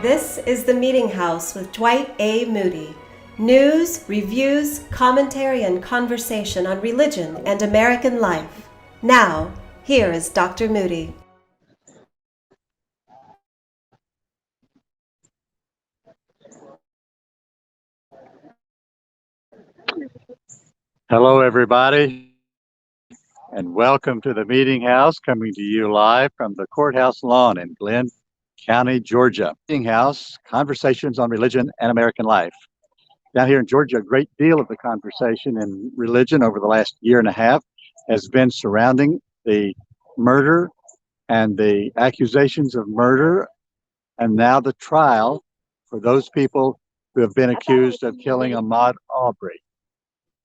This is the Meetinghouse with Dwight A. Moody. News, reviews, commentary, and conversation on religion and American life. Now, here is Dr. Moody. Hello, everybody, and welcome to the Meetinghouse, coming to you live from the courthouse lawn in Glenn County, Georgia. Meetinghouse, conversations on religion and American life. Down here in Georgia, a great deal of the conversation in religion over the last year and a half has been surrounding the murder and the accusations of murder, and now the trial for those people who have been accused of killing Ahmaud Arbery.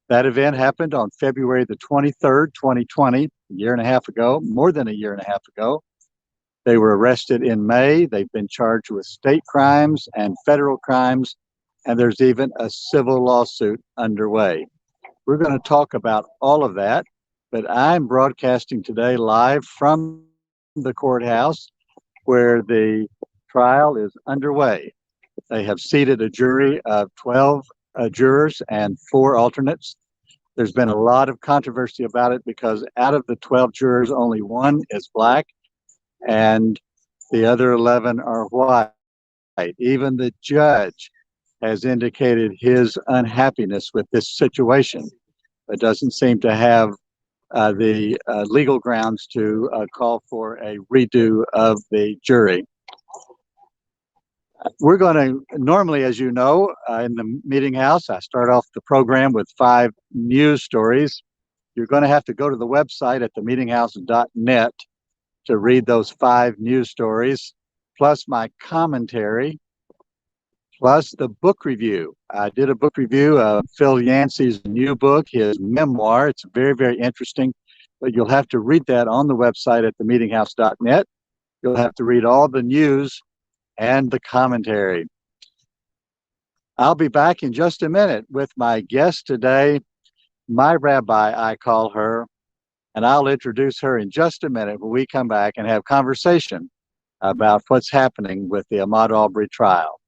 That event happened on February the 23rd, 2020, a year and a half ago, more than a year and a half ago. They were arrested in May. They've been charged with state crimes and federal crimes, and there's even a civil lawsuit underway. We're going to talk about all of that, but I'm broadcasting today live from the courthouse where the trial is underway. They have seated a jury of 12 jurors and 4 alternates. There's been a lot of controversy about it because out of the 12 jurors, only 1 is black and the other 11 are white. Even the judge has indicated his unhappiness with this situation, but doesn't seem to have the legal grounds to call for a redo of the jury. We're going to, normally, as you know, in the Meetinghouse, I start off the program with 5 news stories. You're going to have to go to the website at themeetinghouse.net to read those 5 news stories, plus my commentary, plus the book review. I did a book review of Phil Yancey's new book, his memoir. It's very, very interesting, but you'll have to read that on the website at themeetinghouse.net. You'll have to read all the news and the commentary. I'll be back in just a minute with my guest today, my rabbi, I call her, and I'll introduce her in just a minute when we come back and have conversation about what's happening with the Ahmaud Arbery trial.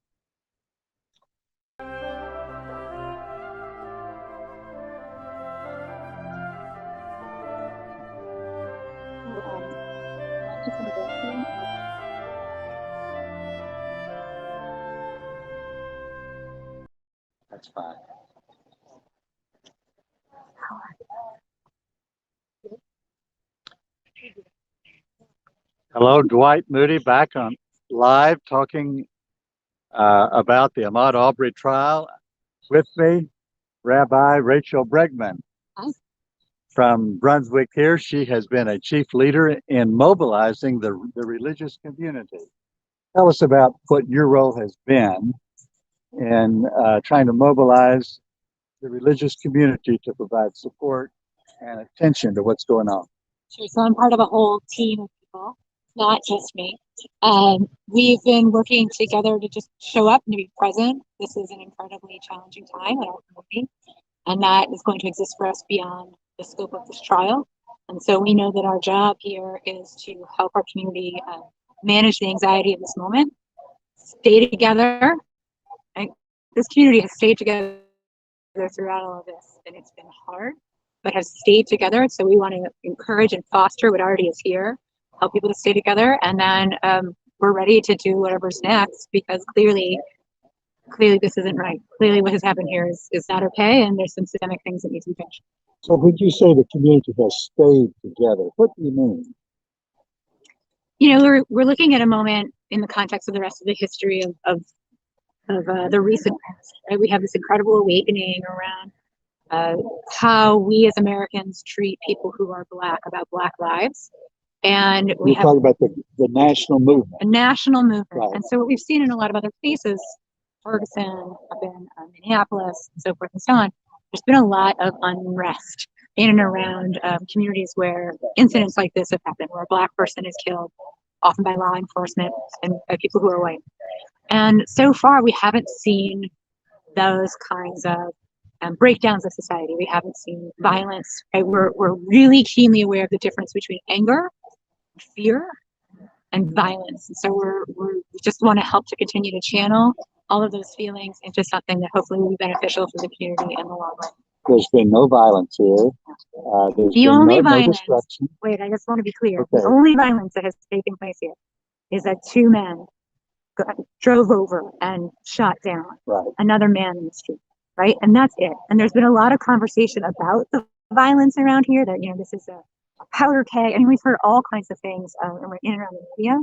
That's fine. Hello, Dwight Moody, back on live talking about the Ahmaud Arbery trial. With me, Rabbi Rachel Bregman. Hi. From Brunswick here. She has been a chief leader in mobilizing the religious community. Tell us about what your role has been in trying to mobilize the religious community to provide support and attention to what's going on. Sure. So I'm part of a whole team of people, not just me. We've been working together to just show up and to be present. This is an incredibly challenging time in our community, and that is going to exist for us beyond the scope of this trial. And so we know that our job here is to help our community manage the anxiety of this moment, stay together. And this community has stayed together throughout all of this, and it's been hard, but has stayed together. So we want to encourage and foster what already is here, help people to stay together, and then we're ready to do whatever's next, because clearly this isn't right. Clearly what has happened here is not okay, and there's some systemic things that need to be changed. So when you say the community has stayed together, what do you mean? You know, we're looking at a moment in the context of the rest of the history of the recent past, right? We have this incredible awakening around how we as Americans treat people who are Black, about Black lives. And we have talking about the national movement. A national movement. Right. And so what we've seen in a lot of other places, Ferguson, up in Minneapolis, and so forth and so on, there's been a lot of unrest in and around communities where incidents like this have happened, where a Black person is killed, often by law enforcement and by people who are white. And so far, we haven't seen those kinds of breakdowns of society. We haven't seen violence. Right? We're really keenly aware of the difference between anger, fear, and violence. And so we just want to help to continue to channel all of those feelings into something that hopefully will be beneficial for the community in the long run. There's been no violence here. There's The been only no violence, destruction. wait, I just want to be clear. Okay. The only violence that has taken place here is that two men drove over and shot down another man in the street, right? And that's it. And there's been a lot of conversation about the violence around here, that, you know, this is a powder keg. I mean, we've heard all kinds of things in and around the media,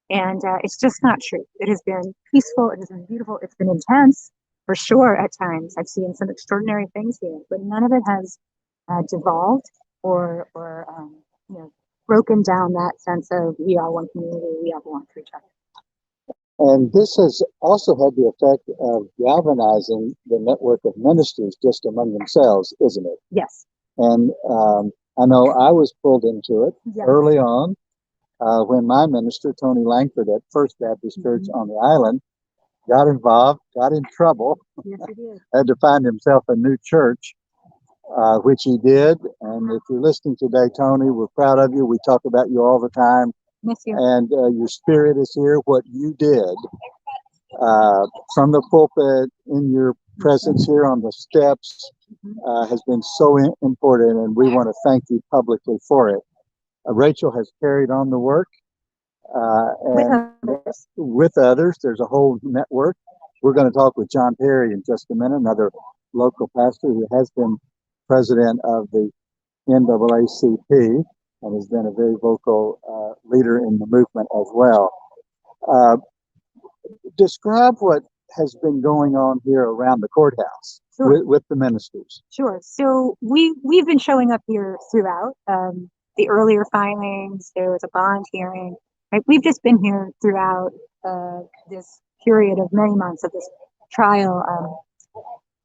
and it's just not true. It has been peaceful, it has been beautiful, it's been intense for sure at times. I've seen some extraordinary things here, but none of it has devolved or you know, broken down that sense of we are one community, we all belong to each other. And this has also had the effect of galvanizing the network of ministers just among themselves, isn't it? Yes. And I know I was pulled into it early on when my minister, Tony Langford at First Baptist Church on the island, got involved, got in trouble, had to find himself a new church, which he did. And if you're listening today, Tony, we're proud of you. We talk about you all the time. Miss you. And your spirit is here. What you did from the pulpit, in your presence here on the steps, has been so important, and we want to thank you publicly for it. Rachel has carried on the work, and with others. There's a whole network. We're going to talk with John Perry in just a minute, another local pastor who has been president of the NAACP and has been a very vocal leader in the movement as well. Describe what has been going on here around the courthouse with the ministers. Sure. So we've been showing up here throughout the earlier filings. There was a bond hearing. Right? We've just been here throughout this period of many months of this trial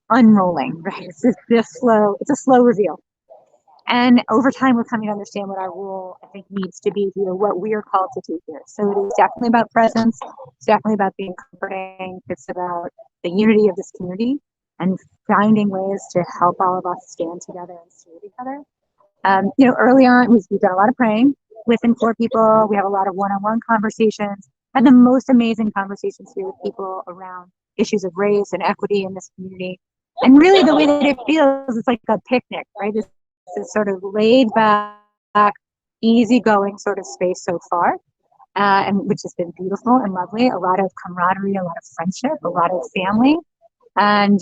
unrolling. Right? It's a slow reveal. And over time, we're coming to understand what our role, I think, needs to be here, what we are called to do here. So it is definitely about presence. It's definitely about being comforting. It's about the unity of this community and finding ways to help all of us stand together and serve each other. You know, early on, we've done a lot of praying with and for people. We have a lot of one-on-one conversations, and the most amazing conversations here with people around issues of race and equity in this community. And really, the way that it feels, it's like a picnic, right? This sort of laid back, easygoing sort of space so far, and which has been beautiful and lovely. A lot of camaraderie, a lot of friendship, a lot of family, and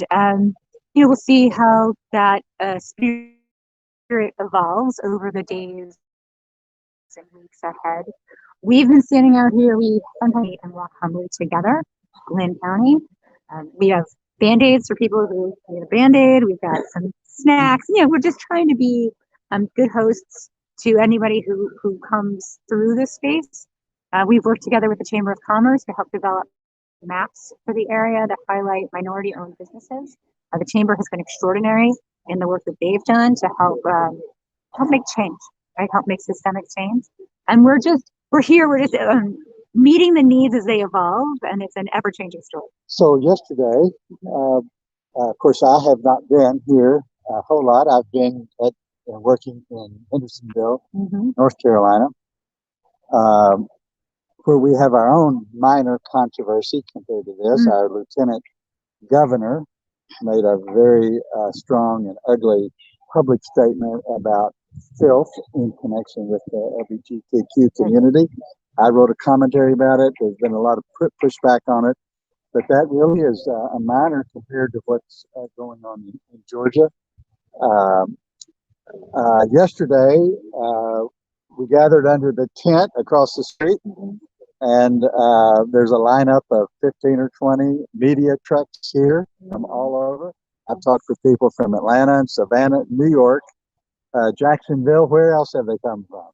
you know, we'll see how that spirit evolves over the days and weeks ahead. We've been standing out here. We sometimes eat and walk humbly together, Glynn County. We have Band-Aids for people who need a Band-Aid. We've got some snacks. You know, we're just trying to be good hosts to anybody who comes through this space. We've worked together with the Chamber of Commerce to help develop maps for the area that highlight minority-owned businesses. The Chamber has been extraordinary in the work that they've done to help make change, right? Help make systemic change. And we're just meeting the needs as they evolve, and it's an ever-changing story. So yesterday, of course, I have not been here a whole lot. I've been working in Hendersonville, North Carolina, where we have our own minor controversy compared to this. Our lieutenant governor made a very strong and ugly public statement about filth in connection with the LGBTQ community. I wrote a commentary about it. There's been a lot of pushback on it, but that really is a minor compared to what's going on in Georgia. Yesterday, we gathered under the tent across the street, and there's a lineup of 15 or 20 media trucks here from all over. I've talked with people from Atlanta and Savannah, New York, Jacksonville. Where else have they come from?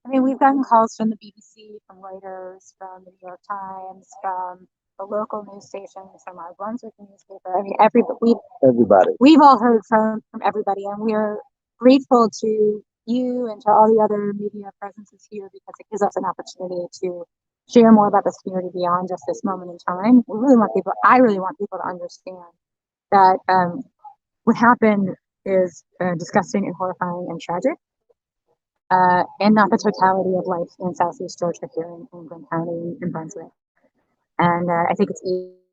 I mean, we've gotten calls from the BBC, from Reuters, from the New York Times, from the local news stations, from our Brunswick newspaper. I mean, everybody. We've all heard from everybody, and we're grateful to you and to all the other media presences here because it gives us an opportunity to share more about this community beyond just this moment in time. I really want people to understand that what happened is disgusting and horrifying and tragic. and not the totality of life in Southeast Georgia here in Glenn County in Brunswick. And I think it's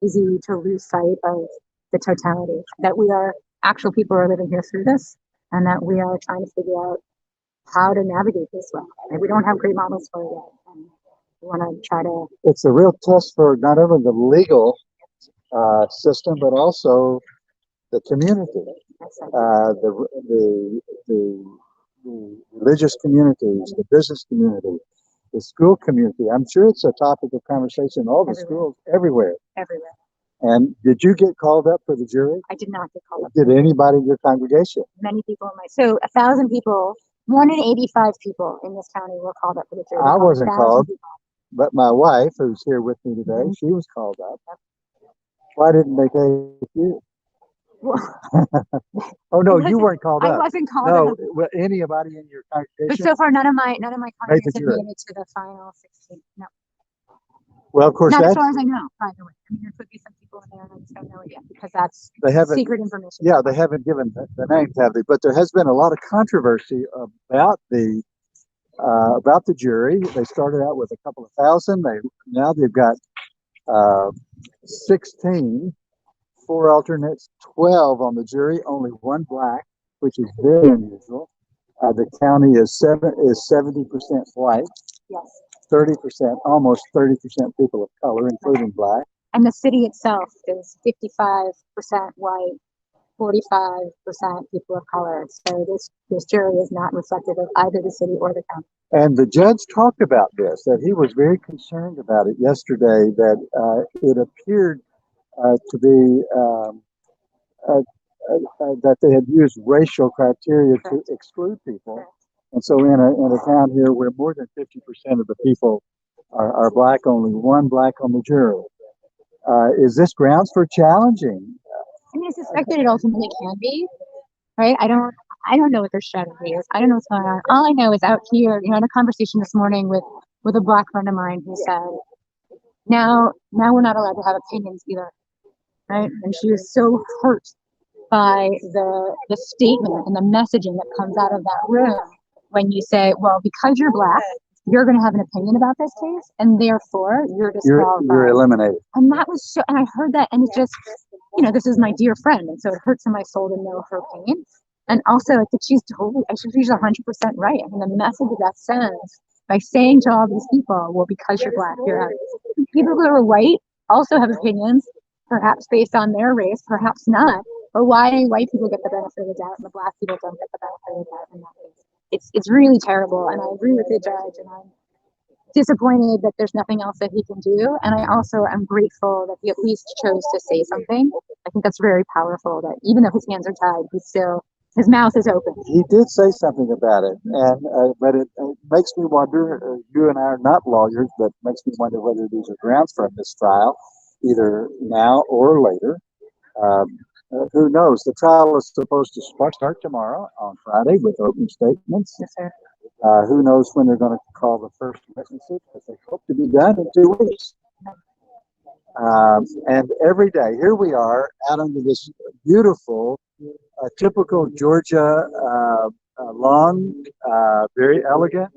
easy to lose sight of the totality, that we are actual people who are living here through this, and that we are trying to figure out how to navigate this well. And we don't have great models for it yet. And we want to try to. It's a real test for not only the legal system, but also the community, the religious communities, the business community, the school community. I'm sure it's a topic of conversation in all the schools everywhere. Everywhere. And did you get called up for the jury? I did not get called up. Did anybody in your congregation? Many people in my, so 1,000 people, 185 people in this county were called up for the jury. I wasn't called, people. but my wife, who's here with me today, she was called up. Why didn't they take you? Oh no, you weren't called up. I wasn't called up. No, anybody in your congregation. But so far, none of my congregants have made it to the final 16. No. Well, of course, not as far as I know. By the way, I mean, there could be some people in there, and I just don't know it yet because that's secret information. Yeah, they haven't given the names, have they? But there has been a lot of controversy about the jury. They started out with a couple of thousand. Now they've got 16. 4 alternates, 12 on the jury, only 1 black, which is very unusual. The county is 70% white, yes, 30%, almost 30% people of color, including black. And the city itself is 55% white, 45% people of color. So this jury is not reflective of either the city or the county. And the judge talked about this, that he was very concerned about it yesterday, that it appeared to be that they had used racial criteria to exclude people. And so in a town here where more than 50% of the people are black, only 1 black on the jury. Is this grounds for challenging? I mean, I suspect that it ultimately can be, right? I don't know what their strategy is. I don't know what's going on. All I know is out here, I had a conversation this morning with a black friend of mine who said, now we're not allowed to have opinions either. Right? And she was so hurt by the statement and the messaging that comes out of that room when you say, well, because you're black, you're going to have an opinion about this case, and therefore you're disqualified. You're eliminated. And that was so, and I heard that, and it just, this is my dear friend, and so it hurts in my soul to know her pain. And also, I think she's 100% right. I mean, the message that sends by saying to all these people, well, because you're black, you're out. People who are white also have opinions, perhaps based on their race, perhaps not. But why do white people get the benefit of the doubt and the black people don't get the benefit of the doubt in that case? It's really terrible, and I agree with the judge, and I'm disappointed that there's nothing else that he can do. And I also am grateful that he at least chose to say something. I think that's very powerful, that even though his hands are tied, his mouth is open. He did say something about it, and but it makes me wonder, you and I are not lawyers, but makes me wonder whether these are grounds for this trial, either now or later. Who knows? The trial is supposed to start tomorrow on Friday with opening statements. Yes, sir. Who knows when they're going to call the first witnesses, but they hope to be done in 2 weeks. And every day, here we are out under this beautiful, typical Georgia lawn, very elegant.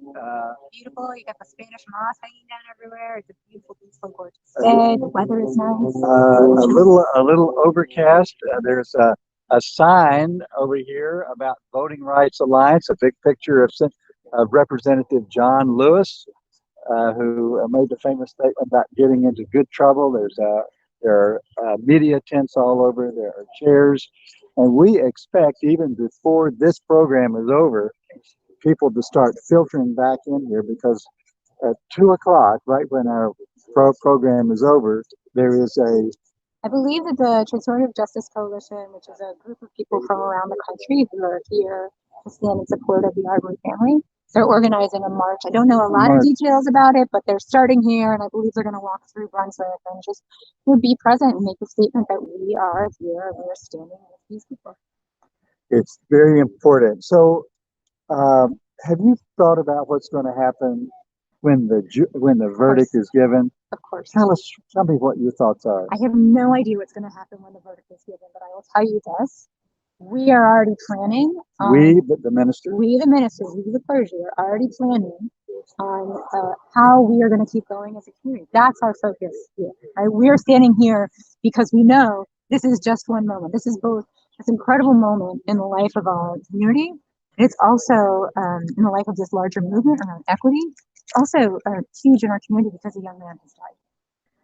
Beautiful. You got the Spanish moss hanging down everywhere. It's a beautiful, peaceful, gorgeous day. The weather is nice. A little overcast. There's a sign over here about Voting Rights Alliance. A big picture of Representative John Lewis, who made the famous statement about getting into good trouble. There are media tents all over. There are chairs. And we expect, even before this program is over, people to start filtering back in here, because at 2 o'clock, right when our program is over, there is I believe that the Transformative Justice Coalition, which is a group of people from around the country who are here to stand in support of the Arbery family, they're organizing a march. I don't know a lot of details about it, but they're starting here, and I believe they're going to walk through Brunswick and just be present and make a statement that we are here and we're standing with these people. It's very important. So, have you thought about what's going to happen when the verdict is given? Of course. Tell me what your thoughts are. I have no idea what's going to happen when the verdict is given, but I will tell you this. we are already planning on, the ministers, we the ministers, we the clergy are already planning on how we are going to keep going as a community. That's our focus here. Right? We're standing here because we know this is just one moment. This is both this incredible moment in the life of our community. It's also in the life of this larger movement around equity. It's also huge in our community because a young man has died.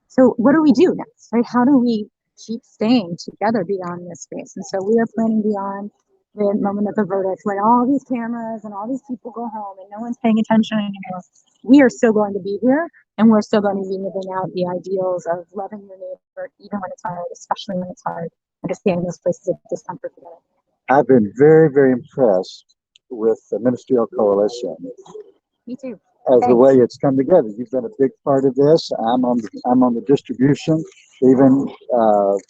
So what do we do next, right? How do we keep staying together beyond this space? And so we are planning beyond the moment of the verdict, when all these cameras and all these people go home and no one's paying attention anymore. We are still going to be here, and we're still going to be living out the ideals of loving your neighbor, even when it's hard, especially when it's hard, and to stand in those places of discomfort together. I've been very, very impressed with the ministerial coalition. Me too. As the way it's come together. You've been a big part of this. I'm on the distribution, even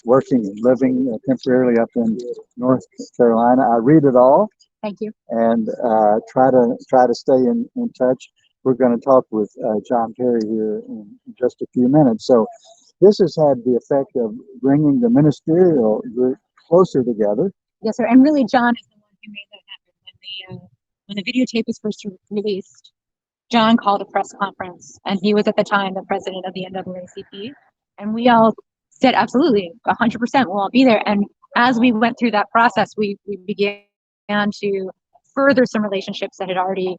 working and living temporarily up in North Carolina. I read it all. Thank you. And try to stay in touch. We're going to talk with John Perry here in just a few minutes. So this has had the effect of bringing the ministerial group closer together. Yes, sir. And really, John is the one who made that happen. When the videotape was first released, John called a press conference, and he was at the time the president of the NAACP. And we all said, absolutely, 100%, we'll all be there. And as we went through that process, we began to further some relationships that had already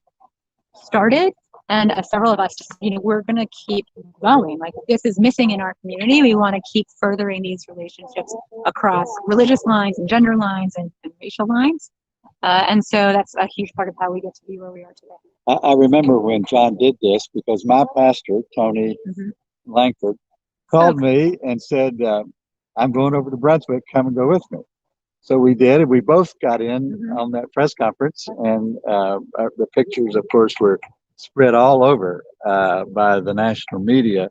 started. And several of us, we're going to keep going. Like, this is missing in our community. We want to keep furthering these relationships across religious lines and gender lines and racial lines. And so that's a huge part of how we get to be where we are today. I remember when John did this, because my pastor, Tony Langford, called me and said, I'm going over to Brunswick, come and go with me. So we did, and we both got in on that press conference, and the pictures, of course, were spread all over by the national media.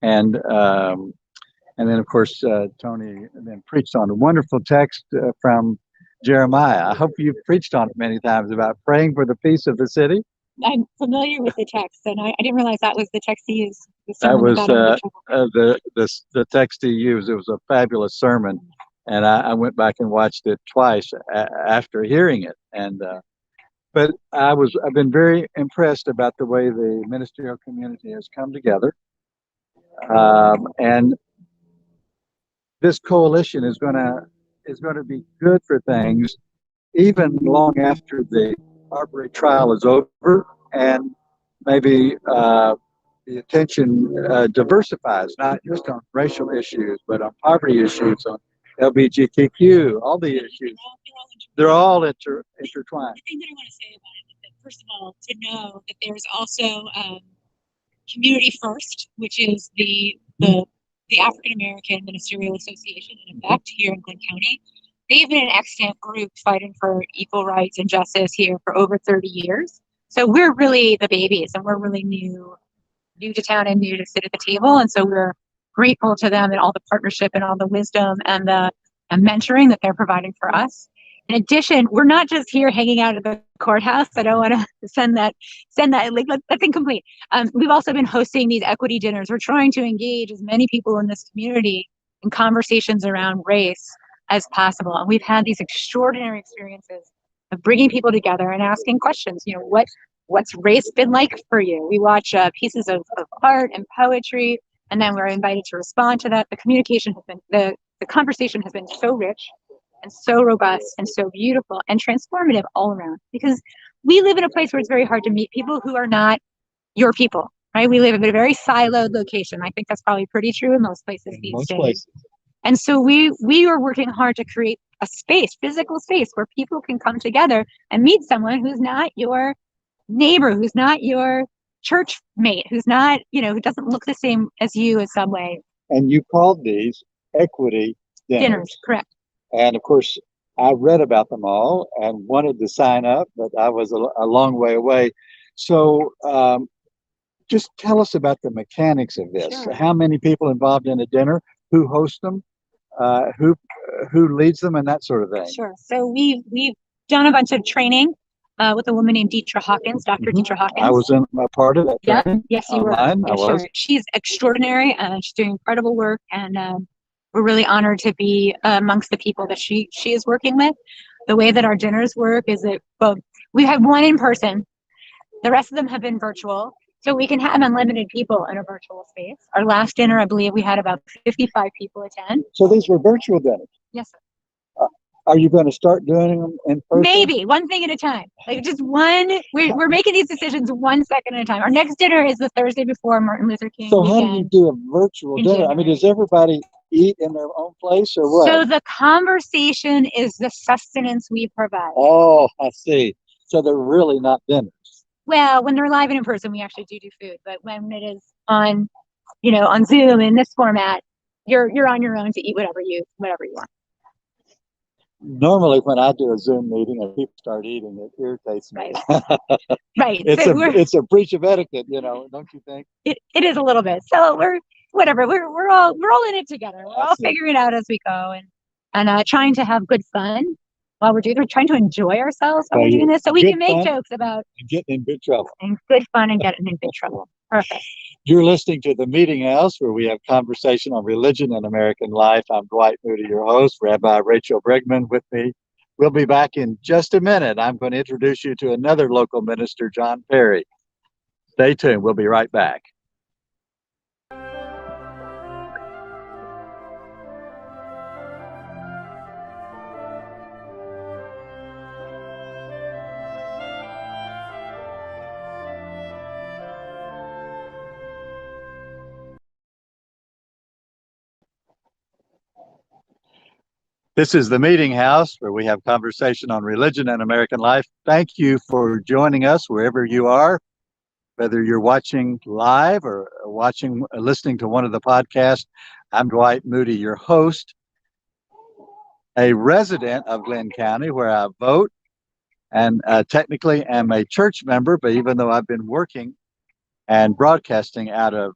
And then, of course, Tony then preached on a wonderful text from Jeremiah. I hope you've preached on it many times about praying for the peace of the city. I'm familiar with the text, and I didn't realize that was the text he used. That was the text he used. It was a fabulous sermon, and I went back and watched it twice after hearing it. And but I've been very impressed about the way the ministerial community has come together, and this coalition is going to be good for things, even long after the Arbery trial is over, and maybe the attention diversifies, not just on racial issues, but on poverty issues, on LGBTQ, all the issues. They're all intertwined. The thing that I want to say about it is that, first of all, to know that there's also Community First, which is the African American Ministerial Association, in effect, here in Glynn County. They've been an extant group fighting for equal rights and justice here for over 30 years. So we're really the babies, and we're really new to town and new to sit at the table. And so we're grateful to them and all the partnership and all the wisdom and the mentoring that they're providing for us. In addition, we're not just here hanging out at the courthouse. I don't want to send that like, that's incomplete. We've also been hosting these equity dinners. We're trying to engage as many people in this community in conversations around race as possible. And we've had these extraordinary experiences of bringing people together and asking questions. What's race been like for you? We watch pieces of art and poetry, and then we're invited to respond to that. The communication has been, the conversation has been so rich and so robust and so beautiful and transformative all around, because we live in a place where it's very hard to meet people who are not your people, right? We live in a very siloed location. I think that's probably pretty true in most places these days. And so we are working hard to create a space, physical space, where people can come together and meet someone who's not your neighbor, who's not your church mate, who's not, who doesn't look the same as you in some way. And you called these equity dinners. Correct. And of course, I read about them all and wanted to sign up, but I was a long way away. So just tell us about the mechanics of this. Sure. How many people involved in a dinner? Who hosts them? Who leads them, and that sort of thing? Sure. So we've done a bunch of training with a woman named Deetra Hawkins, Dr. Deetra Hawkins. I was in a part of that. Yeah. Yes, you were. I was. Sure. She's extraordinary, and she's doing incredible work. And we're really honored to be amongst the people that she is working with. The way that our dinners work is that, well, we have one in person. The rest of them have been virtual. So we can have unlimited people in a virtual space. Our last dinner, I believe we had about 55 people attend. So these were virtual dinners. Yes, sir. Are you going to start doing them in person? Maybe one thing at a time. Like just one. We're making these decisions 1 second at a time. Our next dinner is the Thursday before Martin Luther King So weekend. how do you do a virtual in dinner? I mean, January. does everybody eat in their own place or what? So the conversation is the sustenance we provide. Oh, I see. So they're really not dinners. Well, when they're live and in person, we actually do food. But when it is on, on Zoom in this format, you're on your own to eat whatever you want. Normally, when I do a Zoom meeting and people start eating, it irritates me. Right. It's a breach of etiquette, don't you think? It is a little bit. So we're all in it together. We're all figuring it out as we go and trying to have good fun while we're doing it. We're trying to enjoy ourselves while we're doing this, so we can make jokes about getting in big trouble. And good fun and getting in big trouble. Perfect. You're listening to the Meetinghouse, where we have conversation on religion and American life. I'm Dwight Moody, your host. Rabbi Rachel Bregman with me. We'll be back in just a minute. I'm going to introduce you to another local minister, John Perry. Stay tuned. We'll be right back. This is the Meetinghouse, where we have conversation on religion and American life. Thank you for joining us wherever you are, whether you're watching live or listening to one of the podcasts. I'm Dwight Moody, your host, a resident of Glenn County, where I vote, and technically am a church member. But even though I've been working and broadcasting out of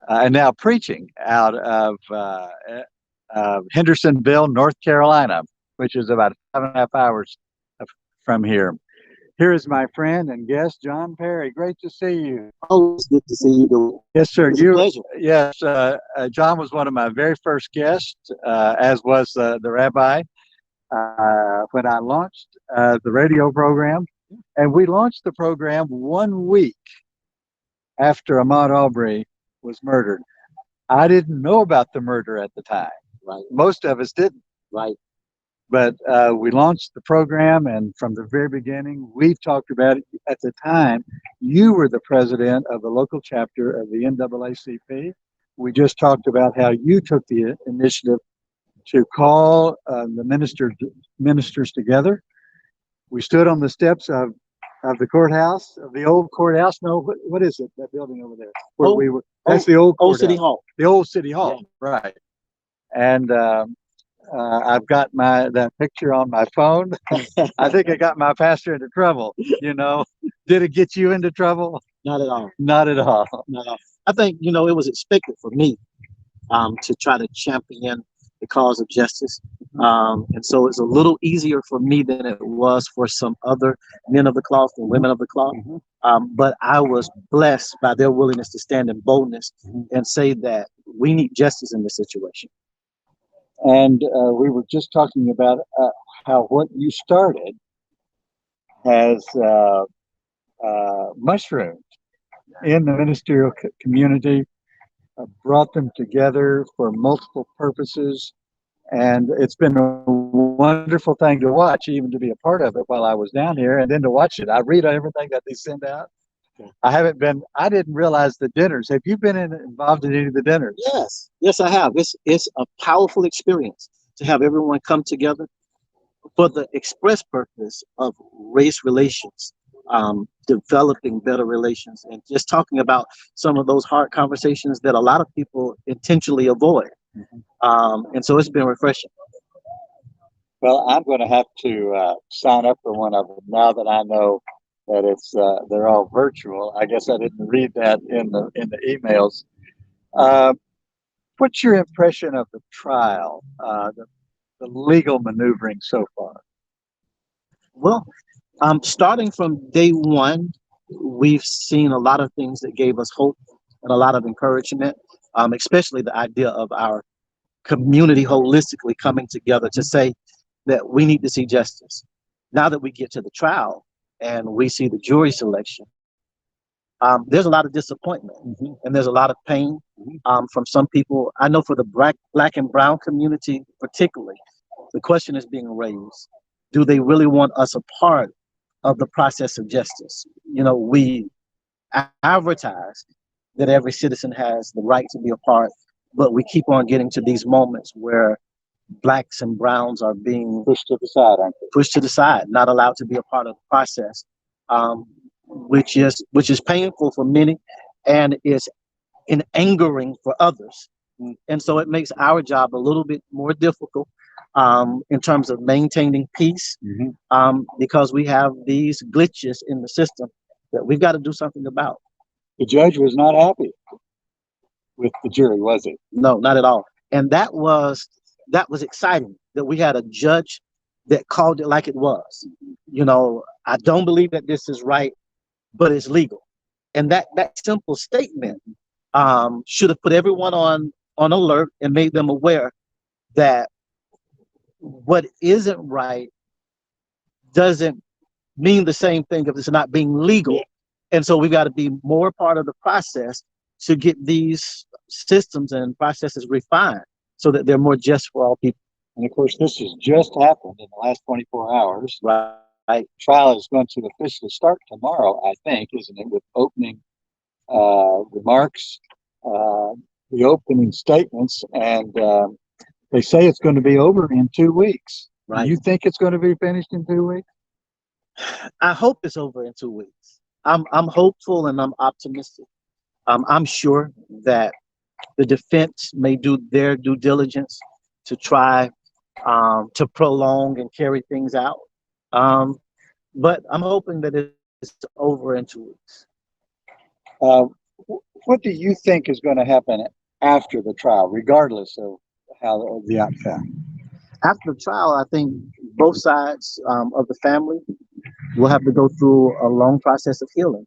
and now preaching out of Hendersonville, North Carolina, which is about 5.5 hours from here. Here is my friend and guest, John Perry. Great to see you. Always good to see you. Yes, sir. It's a pleasure. Yes, John was one of my very first guests, as was the rabbi, when I launched the radio program. And we launched the program 1 week after Ahmaud Arbery was murdered. I didn't know about the murder at the time. Right. Most of us didn't. Right. But we launched the program, and from the very beginning, we've talked about it. At the time, you were the president of the local chapter of the NAACP. We just talked about how you took the initiative to call the ministers together. We stood on the steps of the courthouse, of the old courthouse. No, what is it? That building over there? Where we were. That's the old courthouse. City Hall. The old City Hall, Yeah. Right. And I've got that picture on my phone. I think it got my pastor into trouble. Did it get you into trouble? Not at all. Not at all. Not at all. I think it was expected for me to try to champion the cause of justice, and so it's a little easier for me than it was for some other men of the cloth and women of the cloth. Mm-hmm. But I was blessed by their willingness to stand in boldness and say that we need justice in this situation. And we were just talking about how what you started has mushroomed in the ministerial community, brought them together for multiple purposes. And it's been a wonderful thing to watch, even to be a part of it while I was down here, and then to watch it. I read everything that they send out. I didn't realize the dinners. Have you been involved in any of the dinners? Yes, I have. It's a powerful experience to have everyone come together for the express purpose of race relations, developing better relations, and just talking about some of those hard conversations that a lot of people intentionally avoid. And so it's been refreshing. Well, I'm going to have to sign up for one of them now that I know that they're all virtual. I guess I didn't read that in the emails. What's your impression of the trial, the legal maneuvering so far? Well, starting from day one, we've seen a lot of things that gave us hope and a lot of encouragement, especially the idea of our community holistically coming together to say that we need to see justice. Now that we get to the trial and we see the jury selection, there's a lot of disappointment and there's a lot of pain from some people. I know for the black and brown community particularly, the question is being raised: do they really want us a part of the process of justice? You know, we advertise that every citizen has the right to be a part, but we keep on getting to these moments where blacks and browns are being Pushed to the side, aren't they? pushed to the side, not allowed to be a part of the process, which is painful for many, and is angering for others. And so it makes our job a little bit more difficult in terms of maintaining peace, because we have these glitches in the system that we've got to do something about. The judge was not happy with the jury, was he? No, not at all. And that was exciting that we had a judge that called it like it was. You know, I don't believe that this is right, but it's legal. And that simple statement should have put everyone on alert and made them aware that what isn't right doesn't mean the same thing if it's not being legal. And so we've got to be more part of the process to get these systems and processes refined so that they're more just for all people. And of course, this has just happened in the last 24 hours. Right. Trial is going to officially start tomorrow, I think, isn't it? With opening remarks, the opening statements, and they say it's going to be over in 2 weeks. Right. You think it's going to be finished in 2 weeks? I hope it's over in 2 weeks. I'm hopeful and I'm optimistic. I'm sure that the defense may do their due diligence to try to prolong and carry things out. But I'm hoping that it's over in 2 weeks. What do you think is going to happen after the trial, regardless of how the outcome? After the trial, I think both sides of the family will have to go through a long process of healing.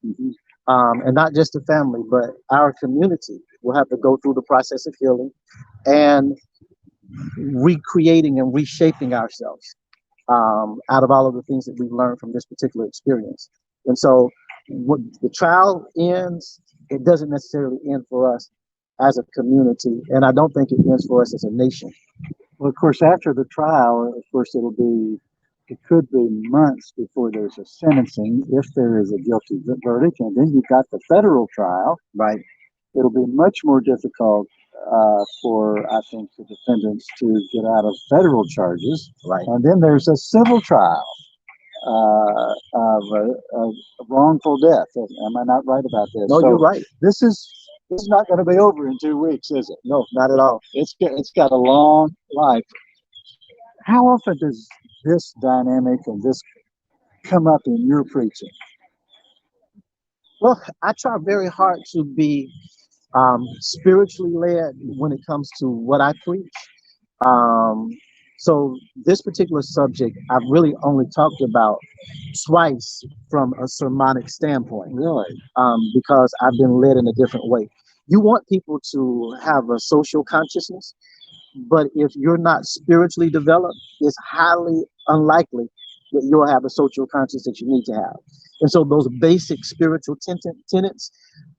And not just the family, but our community will have to go through the process of healing and recreating and reshaping ourselves out of all of the things that we've learned from this particular experience. And so when the trial ends, it doesn't necessarily end for us as a community, and I don't think it ends for us as a nation. Well, of course, after the trial, of course, it could be months before there's a sentencing if there is a guilty verdict, and then you've got the federal trial. Right. It'll be much more difficult for, I think, the defendants to get out of federal charges. Right. And then there's a civil trial of wrongful death. Am I not right about this? No, you're right. This is not going to be over in 2 weeks, is it? No, not at all. It's got a long life. How often does this dynamic and this come up in your preaching? Well, I try very hard to be spiritually led when it comes to what I preach. So this particular subject, I've really only talked about twice from a sermonic standpoint. Really? Because I've been led in a different way. You want people to have a social consciousness, but if you're not spiritually developed, it's highly unlikely that you'll have the social consciousness that you need to have. And so those basic spiritual tenets,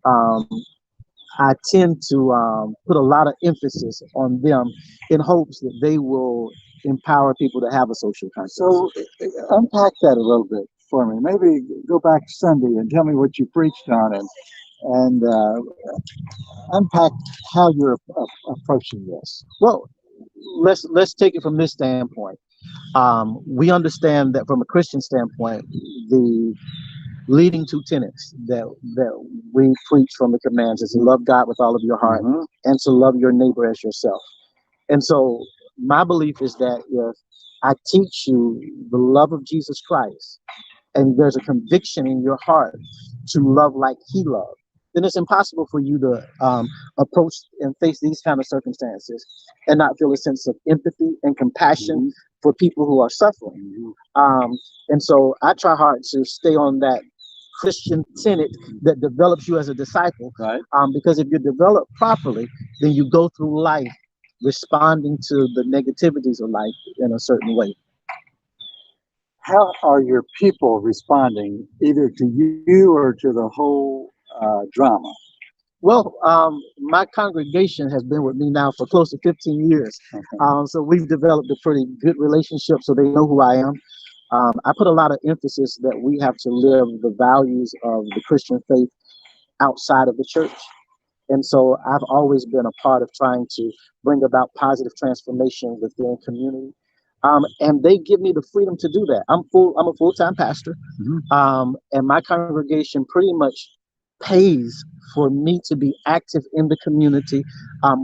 I tend to put a lot of emphasis on them in hopes that they will empower people to have a social consciousness. So unpack that a little bit for me. Maybe go back Sunday and tell me what you preached on, and unpack how you're approaching this. Well, let's take it from this standpoint. We understand that from a Christian standpoint, the leading two tenets that we preach from the commands is to love God with all of your heart and to love your neighbor as yourself. And so my belief is that if I teach you the love of Jesus Christ and there's a conviction in your heart to love like he loved, then it's impossible for you to approach and face these kind of circumstances and not feel a sense of empathy and compassion for people who are suffering. And so I try hard to stay on that Christian tenet that develops you as a disciple. Right. Because if you're developed properly, then you go through life responding to the negativities of life in a certain way. How are your people responding, either to you or to the whole drama? Well, my congregation has been with me now for close to 15 years. So we've developed a pretty good relationship, so they know who I am. I put a lot of emphasis that we have to live the values of the Christian faith outside of the church. And so I've always been a part of trying to bring about positive transformation within community. And they give me the freedom to do that. I'm a full-time pastor. And my congregation pretty much pays for me to be active in the community,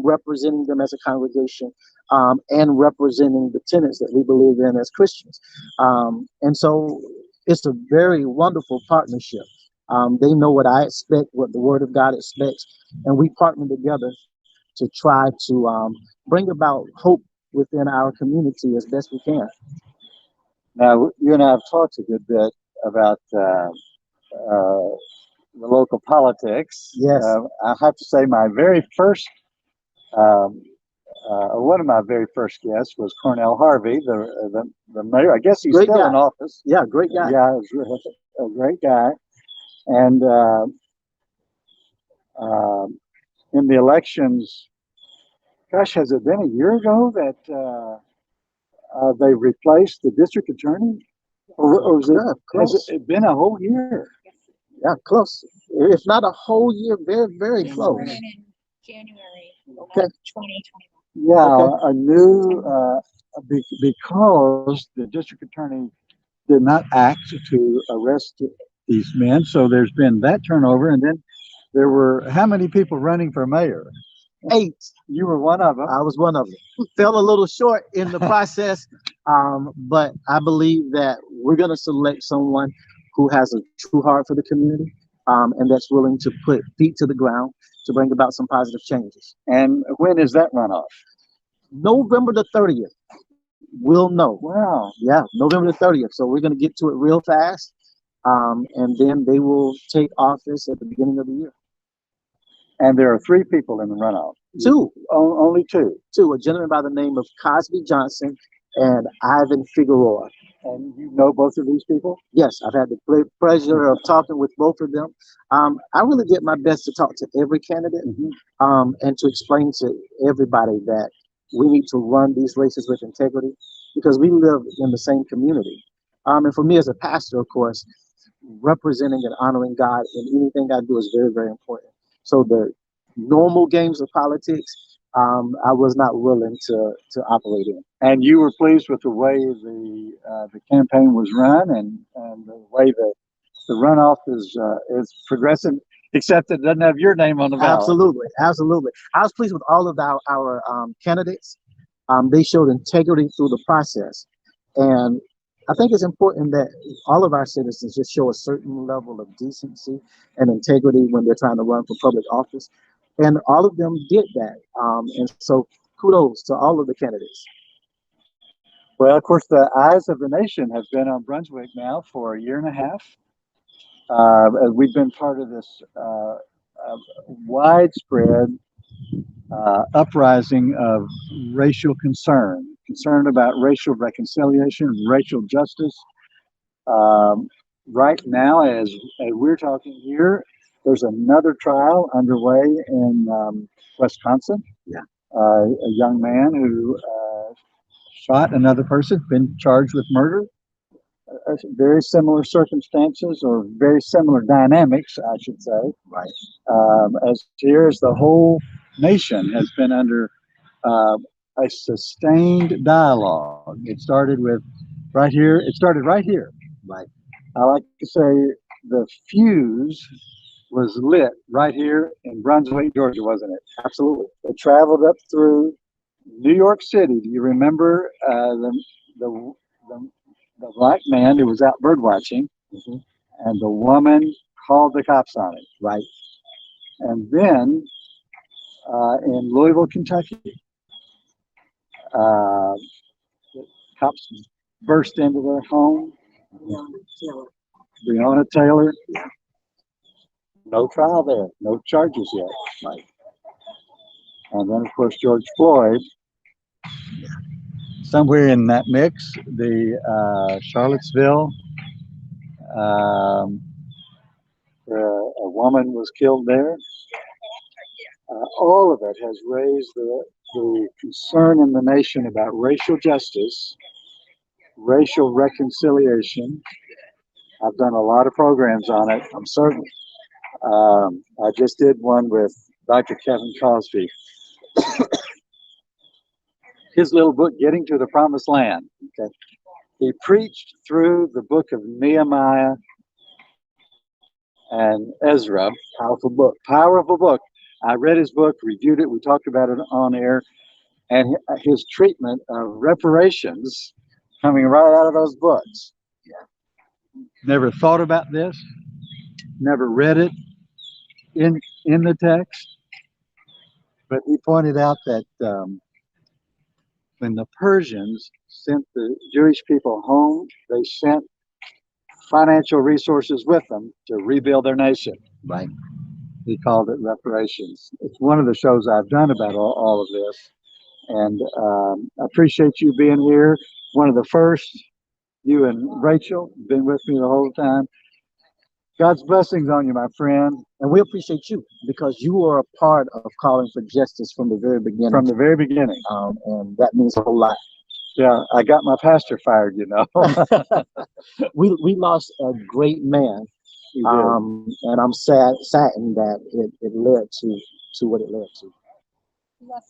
representing them as a congregation, and representing the tenets that we believe in as Christians. And so it's a very wonderful partnership. They know what I expect, what the Word of God expects, and we partner together to try to bring about hope within our community as best we can. Now, you and I have talked a good bit about the local politics. Yes. I have to say, my very first, one of my very first guests was Cornell Harvey, the mayor. I guess he's Great still guy. in office. Yeah, great guy. Yeah, he's a great guy. And in the elections, gosh, has it been a year ago that they replaced the district attorney? Or has it been a whole year? Yeah, close. If not a whole year, very, very close. In January of Okay. 2021. Yeah, Okay. a new, because the district attorney did not act to arrest these men. So there's been that turnover. And then there were how many people running for mayor? 8. You were one of them. I was one of them. Fell a little short in the process, but I believe that we're going to select someone who has a true heart for the community, and that's willing to put feet to the ground to bring about some positive changes. And when is that runoff? November the 30th. We'll know. Wow. Yeah, November the 30th. So we're going to get to it real fast, and then they will take office at the beginning of the year. And there are 3 people in the runoff. 2. Only 2. 2. A gentleman by the name of Cosby Johnson and Ivan Figueroa. And you know both of these people? Yes, I've had the pleasure of talking with both of them. I really did my best to talk to every candidate, and to explain to everybody that we need to run these races with integrity because we live in the same community. And for me as a pastor, of course, representing and honoring God in anything I do is very, very important. So the normal games of politics, I was not willing to operate in. And you were pleased with the way the campaign was run and the way the runoff is progressing, except it doesn't have your name on the ballot. Absolutely, absolutely. I was pleased with all of our candidates. They showed integrity through the process, and I think it's important that all of our citizens just show a certain level of decency and integrity when they're trying to run for public office. And all of them did that. And so kudos to all of the candidates. Well, of course, the eyes of the nation have been on Brunswick now for a year and a half. We've been part of this widespread uprising of racial concern about racial reconciliation, racial justice. Right now, as we're talking here, there's another trial underway in Wisconsin. Yeah. A young man who shot another person, been charged with murder. Very similar circumstances or very similar dynamics, I should say. Right. As here's the whole nation has been under a sustained dialogue. It started right here. Right. I like to say the fuse was lit right here in Brunswick, Georgia, wasn't it? Absolutely. It traveled up through New York City. Do you remember the black man who was out bird watching, and the woman called the cops on him? Right. And then in Louisville, Kentucky, the cops burst into their home. Breonna Taylor. No trial there, no charges yet. Right. And then, of course, George Floyd. somewhere in that mix, the Charlottesville, where a woman was killed there. All of it has raised the concern in the nation about racial justice, racial reconciliation. I've done a lot of programs on it, I'm certain. I just did one with Dr. Kevin Cosby. His little book, Getting to the Promised Land. Okay. He preached through the book of Nehemiah and Ezra. Powerful book. Powerful book. I read his book, reviewed it, we talked about it on air, and his treatment of reparations coming right out of those books. Never thought about this, never read it in the text, but he pointed out that when the Persians sent the Jewish people home, they sent financial resources with them to rebuild their nation. Right. He called it reparations. It's one of the shows I've done about all of this. And I appreciate you being here. One of the first, you and Rachel, been with me the whole time. God's blessings on you, my friend. And we appreciate you because you were a part of calling for justice from the very beginning. From the very beginning. And that means a whole lot. Yeah, I got my pastor fired, you know. we lost a great man. And I'm saddened that it led to what it led to. We lost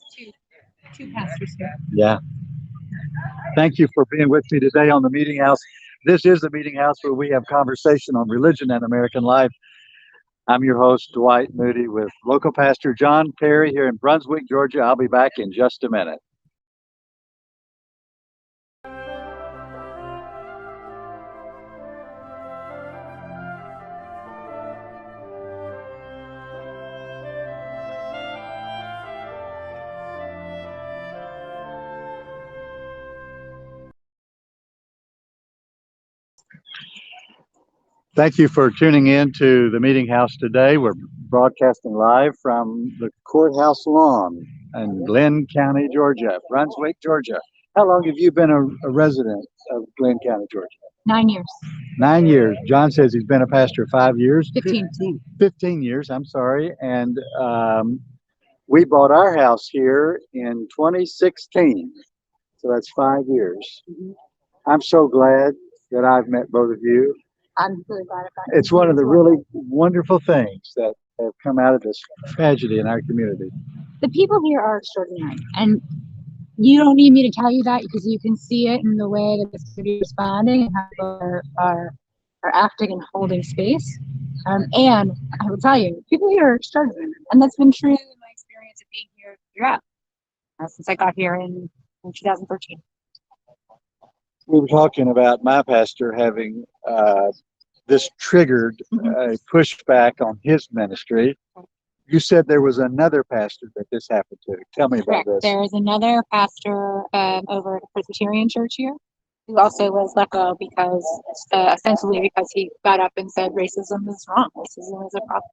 two pastors here. Yeah. Thank you for being with me today on the Meetinghouse. This is the Meetinghouse where we have conversation on religion and American life. I'm your host, Dwight Moody, with local pastor John Perry here in Brunswick, Georgia. I'll be back in just a minute. Thank you for tuning in to the Meetinghouse today. We're broadcasting live from the courthouse lawn in Glenn County, Georgia, Brunswick, Georgia. How long have you been a resident of Glenn County, Georgia? 9 years. 9 years. John says he's been a pastor 5 years. 15. 15 years, I'm sorry. And we bought our house here in 2016. So that's 5 years. Mm-hmm. I'm so glad that I've met both of you. I'm really glad about it. It's one of the really wonderful things that have come out of this tragedy in our community. The people here are extraordinary, and you don't need me to tell you that because you can see it in the way that the city is responding and how people are acting and holding space. And I will tell you, people here are extraordinary, and that's been true in my experience of being here throughout since I got here in 2013. We were talking about my pastor having this triggered a pushback on his ministry. You said there was another pastor that this happened to. Tell me about this. There is another pastor over at a Presbyterian church here who also was let go because, essentially because he got up and said racism is wrong. Racism is a problem.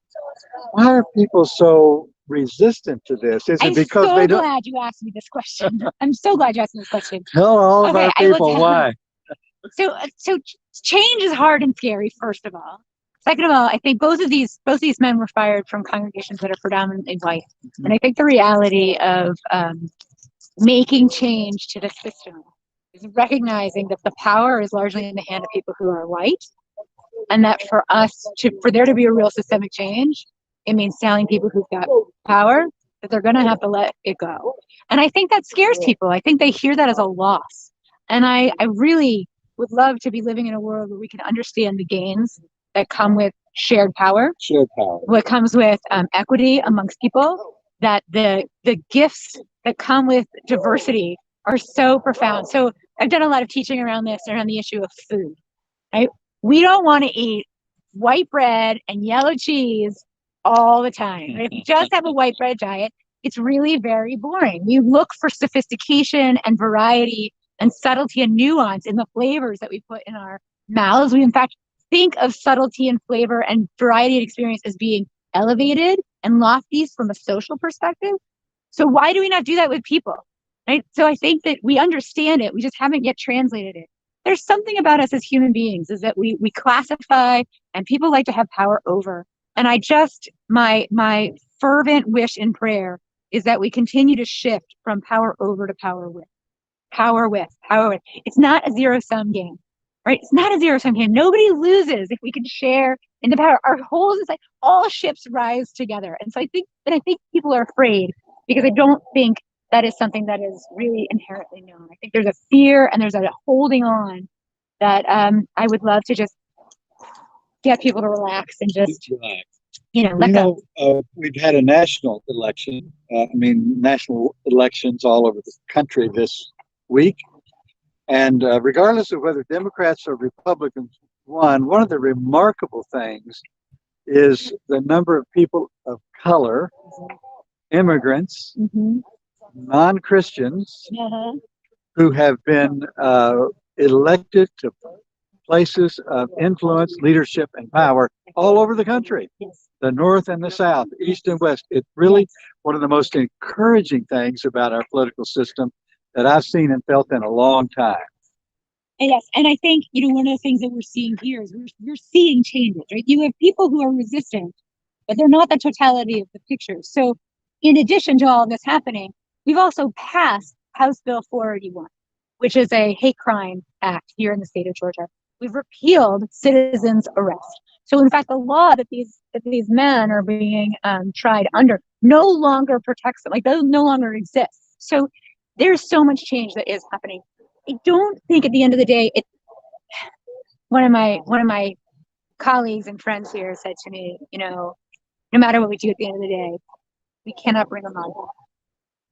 Why are people so resistant to this? Is it because they don't? I'm so glad you asked me this question. I'm so glad you asked me this question. Tell all of our people why. So change is hard and scary, first of all. Second of all, I think both of these men were fired from congregations that are predominantly white. Mm-hmm. And I think the reality of making change to the system is recognizing that the power is largely in the hand of people who are white, and that for there to be a real systemic change, it means telling people who've got power that they're going to have to let it go. And I think that scares people. I think they hear that as a loss. And I really would love to be living in a world where we can understand the gains that come with shared power. Shared power. What comes with equity amongst people, that the gifts that come with diversity are so profound. So I've done a lot of teaching around this, around the issue of food, right? We don't want to eat white bread and yellow cheese all the time. Right? If you just have a white bread diet, it's really very boring. We look for sophistication and variety and subtlety and nuance in the flavors that we put in our mouths. We, in fact, think of subtlety and flavor and variety and experience as being elevated and lofty from a social perspective. So why do we not do that with people? right? So I think that we understand it. We just haven't yet translated it. There's something about us as human beings is that we classify and people like to have power over. And my fervent wish and prayer is that we continue to shift from power over to power with, power with, power with. It's not a zero-sum game, right? It's not a zero-sum game. Nobody loses if we can share in the power. Our whole society, all ships rise together. And so I think people are afraid because I don't think that is something that is really inherently known. I think there's a fear and there's a holding on that I would love to just get people to relax and just, let go. We've had a national election. National elections all over the country this week. And regardless of whether Democrats or Republicans won, one of the remarkable things is the number of people of color, immigrants, non-Christians, who have been elected to places of influence, leadership, and power all over the country, the North and the South, East and West. It's really one of the most encouraging things about our political system that I've seen and felt in a long time. Yes, and I think, one of the things that we're seeing here is we're seeing changes, right? You have people who are resistant, but they're not the totality of the picture. So in addition to all of this happening, we've also passed House Bill 481, which is a hate crime act here in the state of Georgia. We've repealed citizens arrest. So in fact, the law that these men are being tried under no longer protects them, like those no longer exist. So there's so much change that is happening. I don't think at the end of the day, one of my colleagues and friends here said to me, no matter what we do at the end of the day, we cannot bring them on.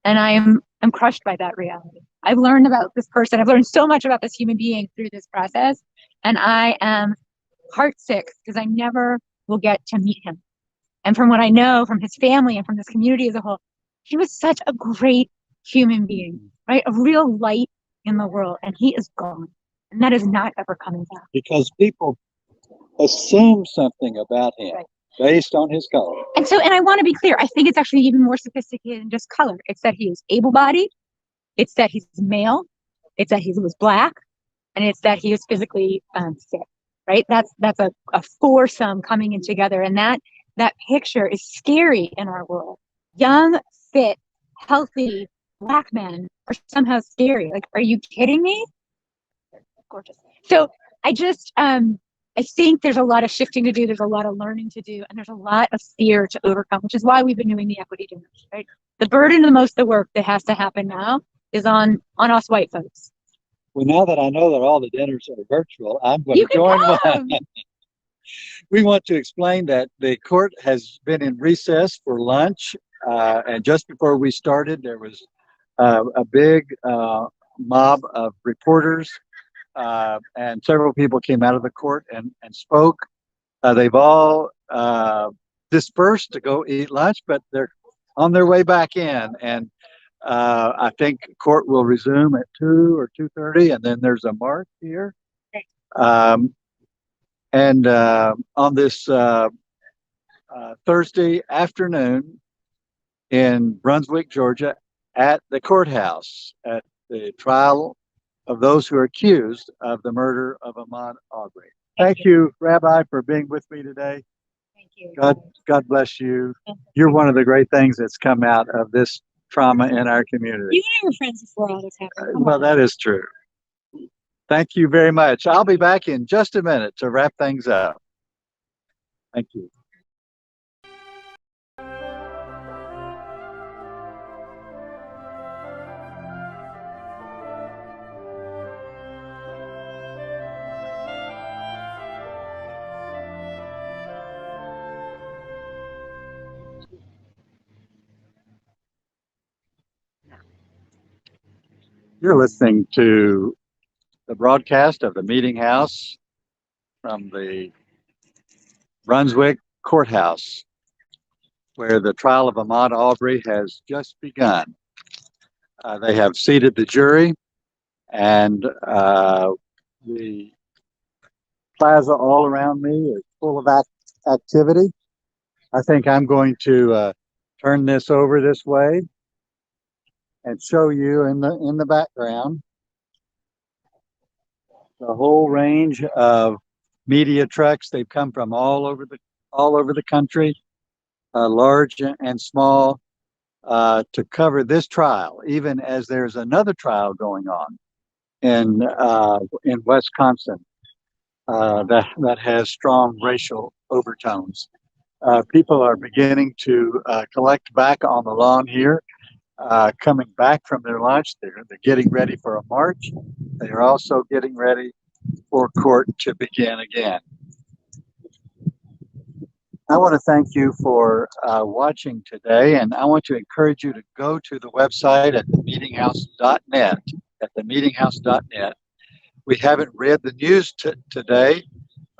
And I'm crushed by that reality. I've learned about this person. I've learned so much about this human being through this process. And I am heartsick because I never will get to meet him. And from what I know from his family and from this community as a whole, he was such a great human being, right? A real light in the world. And he is gone. And that is not ever coming back. Because people assume something about him. Right. Based on his color. And I want to be clear, I think it's actually even more sophisticated than just color. It's that he is able-bodied, it's that he's male, it's that he was black, and it's that he is physically fit, right? That's a foursome coming in together, and that picture is scary in our world. Young, fit, healthy black men are somehow scary. Like, are you kidding me? Gorgeous. So I think there's a lot of shifting to do, there's a lot of learning to do, and there's a lot of fear to overcome, which is why we've been doing the equity dinners, right? The burden of most of the work that has to happen now is on us white folks. Well, now that I know that all the dinners are virtual, I'm going to join one. We want to explain that the court has been in recess for lunch, and just before we started, there was a big mob of reporters, and several people came out of the court and spoke. They've all dispersed to go eat lunch, but they're on their way back in. And I think court will resume at 2 or 2:30, and then there's a march here. And on this Thursday afternoon in Brunswick, Georgia, at the courthouse, at the trial of those who are accused of the murder of Ahmaud Arbery. Thank you, Rabbi, for being with me today. Thank you. God bless you. You're one of the great things that's come out of this trauma in our community. You and I were friends before all this happened. Well, that is true. Thank you very much. I'll be back in just a minute to wrap things up. Thank you. You're listening to the broadcast of the Meetinghouse from the Brunswick Courthouse, where the trial of Ahmaud Arbery has just begun. They have seated the jury, and the plaza all around me is full of activity. I think I'm going to turn this over this way and show you in the background the whole range of media trucks. They've come from all over the country, large and small, to cover this trial, even as there's another trial going on in Wisconsin that has strong racial overtones. People are beginning to collect back on the lawn here, coming back from their lunch. They're getting ready for a march. They are also getting ready for court to begin again. I want to thank you for watching today, and I want to encourage you to go to the website at themeetinghouse.net. At themeetinghouse.net. We haven't read the news today.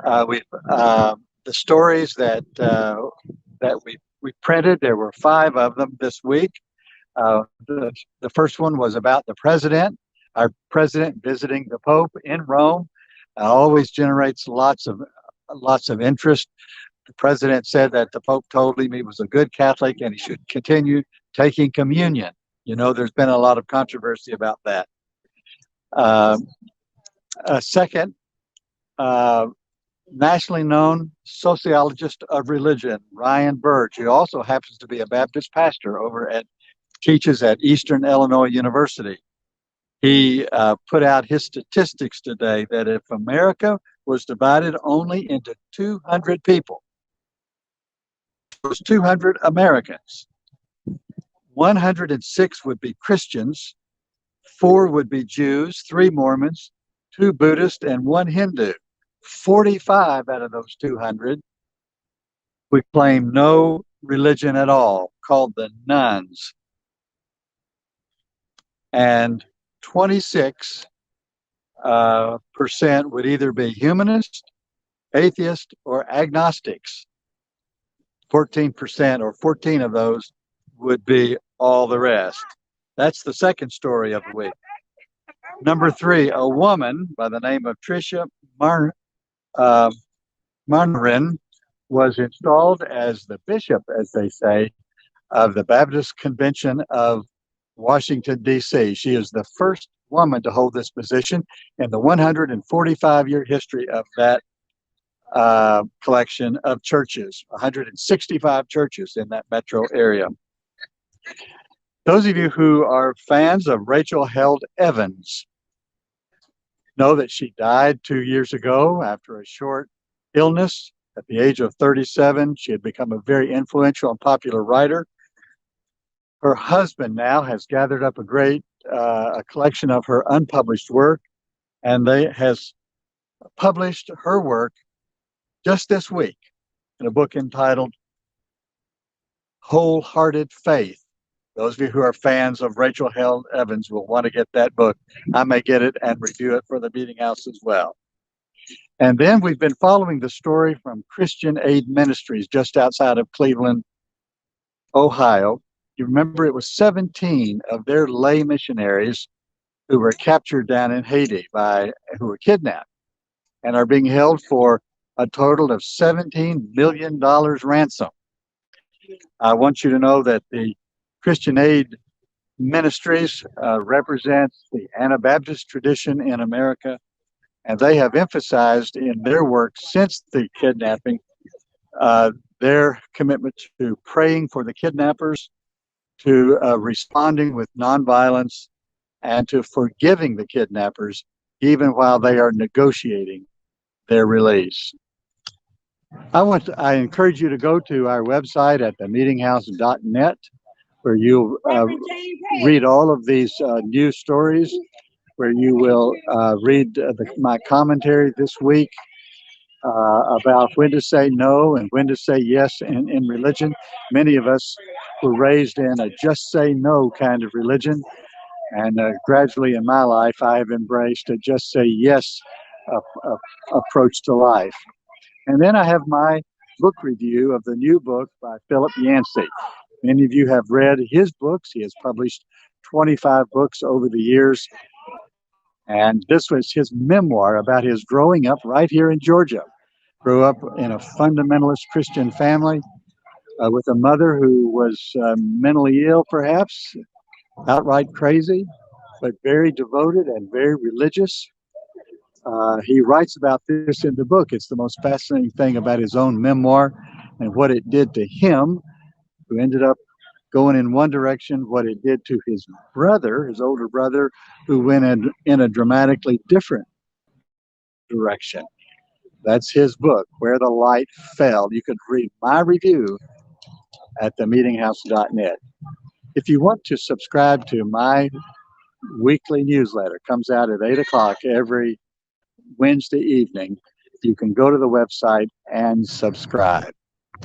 The stories that we printed. There were 5 of them this week. The first one was about the president. Our president visiting the Pope in Rome always generates lots of interest. The president said that the Pope told him he was a good Catholic and he should continue taking communion. You know, there's been a lot of controversy about that. A second, nationally known sociologist of religion, Ryan Burge, who also happens to be a Baptist pastor teaches at Eastern Illinois University. He put out his statistics today that if America was divided only into 200 people, those 200 Americans, 106 would be Christians, 4 would be Jews, 3 Mormons, 2 Buddhists, and 1 Hindu. 45 out of those 200 would claim no religion at all, called the nuns. And 26% would either be humanist, atheist, or agnostics. 14% or 14 of those would be all the rest. That's the second story of the week. Number 3, a woman by the name of Tricia Marnarin was installed as the bishop, as they say, of the Baptist Convention of Washington, D.C. She is the first woman to hold this position in the 145-year history of that collection of churches, 165 churches in that metro area. Those of you who are fans of Rachel Held Evans know that she died 2 years ago after a short illness at the age of 37. She had become a very influential and popular writer. Her husband now has gathered up a collection of her unpublished work, and has published her work just this week in a book entitled Wholehearted Faith. Those of you who are fans of Rachel Held Evans will want to get that book. I may get it and review it for the Meetinghouse as well. And then we've been following the story from Christian Aid Ministries just outside of Cleveland, Ohio. You remember it was 17 of their lay missionaries who were captured down in Haiti who were kidnapped and are being held for a total of $17 million ransom. I want you to know that the Christian Aid Ministries represents the Anabaptist tradition in America, and they have emphasized in their work since the kidnapping their commitment to praying for the kidnappers, to responding with nonviolence, and to forgiving the kidnappers even while they are negotiating their release. I encourage you to go to our website at themeetinghouse.net, where you'll read all of these news stories, where you will read my commentary this week about when to say no and when to say yes in religion. Many of us were raised in a just say no kind of religion, and gradually in my life I have embraced a just say yes approach to life. And then I have my book review of the new book by Philip Yancey. Many of you have read his books. He has published 25 books over the years. And this was his memoir about his growing up right here in Georgia. Grew up in a fundamentalist Christian family with a mother who was mentally ill, perhaps, outright crazy, but very devoted and very religious. He writes about this in the book. It's the most fascinating thing about his own memoir and what it did to him, who ended up going in one direction, what it did to his brother, his older brother, who went in a dramatically different direction. That's his book, Where the Light Fell. You could read my review at themeetinghouse.net. If you want to subscribe to my weekly newsletter, it comes out at 8 o'clock every Wednesday evening. You can go to the website and subscribe.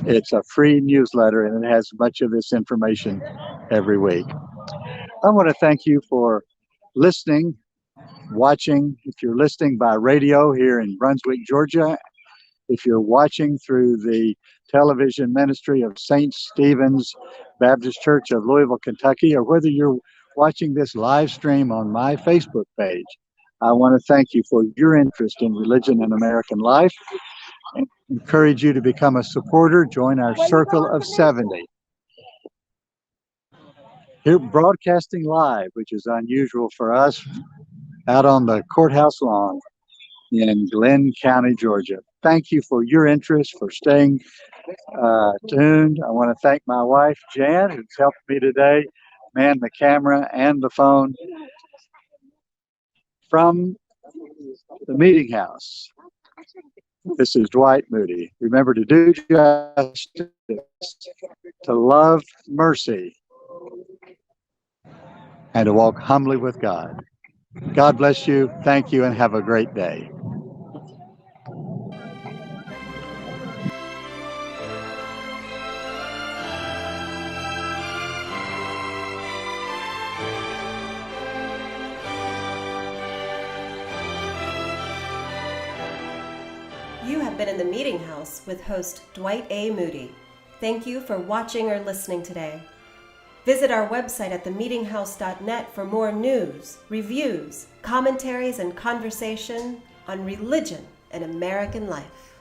It's a free newsletter and it has much of this information every week. I want to thank you for listening, watching. If you're listening by radio here in Brunswick, Georgia, if you're watching through the television ministry of St. Stephen's Baptist Church of Louisville, Kentucky, or whether you're watching this live stream on my Facebook page, I want to thank you for your interest in religion and American life. I encourage you to become a supporter. Join our Circle of 70. Here, broadcasting live, which is unusual for us, out on the courthouse lawn in Glenn County, Georgia. Thank you for your interest, for staying tuned. I want to thank my wife, Jan, who's helped me today man the camera and the phone from the Meeting House. This is Dwight Moody. Remember to do justice, to love mercy, and to walk humbly with God. God bless you. Thank you, and have a great day. You have been in the Meeting House with host Dwight A. Moody. Thank you for watching or listening today. Visit our website at themeetinghouse.net for more news, reviews, commentaries, and conversation on religion and American life.